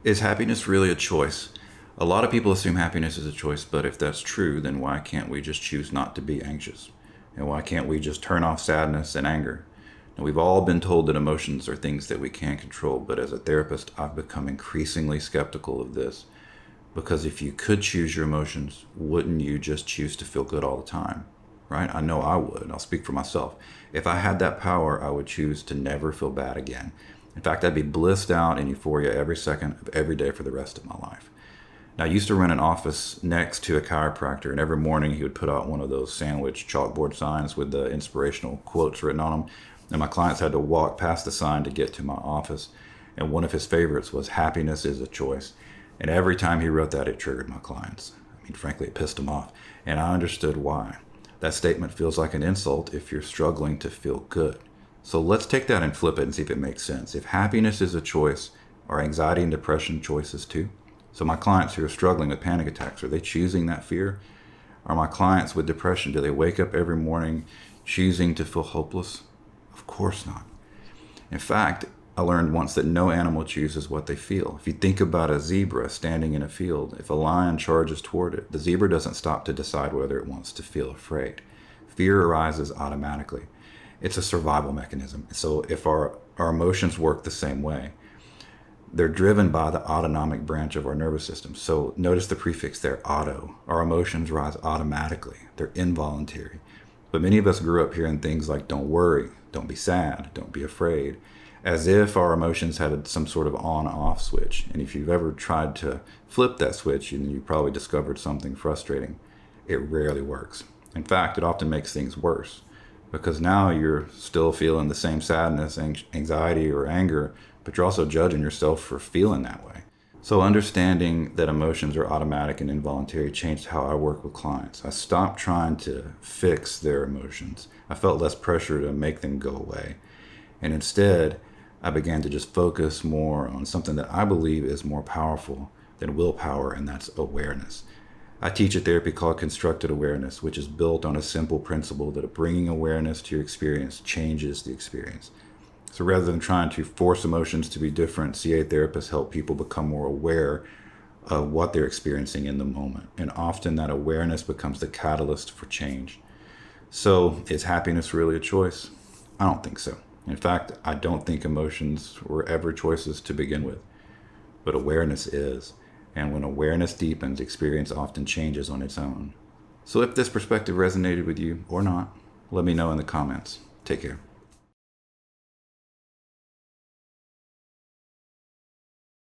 Is happiness really a choice? A lot of people assume happiness is a choice, but if that's true, then why can't we just choose not to be anxious? And why can't we just turn off sadness and anger? Now, we've all been told that emotions are things that we can't control, but as a therapist, I've become increasingly skeptical of this. Because if you could choose your emotions, wouldn't you just choose to feel good all the time? Right? I know I would. I'll speak for myself. If I had that power, I would choose to never feel bad again. In fact, I'd be blissed out in euphoria every second of every day for the rest of my life. Now, I used to run an office next to a chiropractor, and every morning he would put out one of those sandwich chalkboard signs with the inspirational quotes written on them. And my clients had to walk past the sign to get to my office. And one of his favorites was "Happiness is a choice." And every time he wrote that, it triggered my clients. I mean, frankly, it pissed them off. And I understood why. That statement feels like an insult if you're struggling to feel good. So let's take that and flip it and see if it makes sense. If happiness is a choice, are anxiety and depression choices too? So my clients who are struggling with panic attacks, are they choosing that fear? Are my clients with depression, do they wake up every morning choosing to feel hopeless? Of course not. In fact, I learned once that no animal chooses what they feel. If you think about a zebra standing in a field, if a lion charges toward it, the zebra doesn't stop to decide whether it wants to feel afraid. Fear arises automatically. It's a survival mechanism. So if our emotions work the same way, they're driven by the autonomic branch of our nervous system. So notice the prefix there, auto. Our emotions rise automatically. They're involuntary. But many of us grew up hearing things like don't worry, don't be sad, don't be afraid, as if our emotions had some sort of on-off switch. And if you've ever tried to flip that switch, you probably discovered something frustrating. It rarely works. In fact, it often makes things worse, because now you're still feeling the same sadness, anxiety, or anger, but you're also judging yourself for feeling that way. So understanding that emotions are automatic and involuntary changed how I work with clients. I stopped trying to fix their emotions. I felt less pressure to make them go away. And instead, I began to just focus more on something that I believe is more powerful than willpower, and that's awareness. I teach a therapy called constructed awareness, which is built on a simple principle that bringing awareness to your experience changes the experience. So rather than trying to force emotions to be different, CA therapists help people become more aware of what they're experiencing in the moment. And often that awareness becomes the catalyst for change. So is happiness really a choice? I don't think so. In fact, I don't think emotions were ever choices to begin with. But awareness is. And when awareness deepens, experience often changes on its own. So if this perspective resonated with you or not, let me know in the comments. Take care.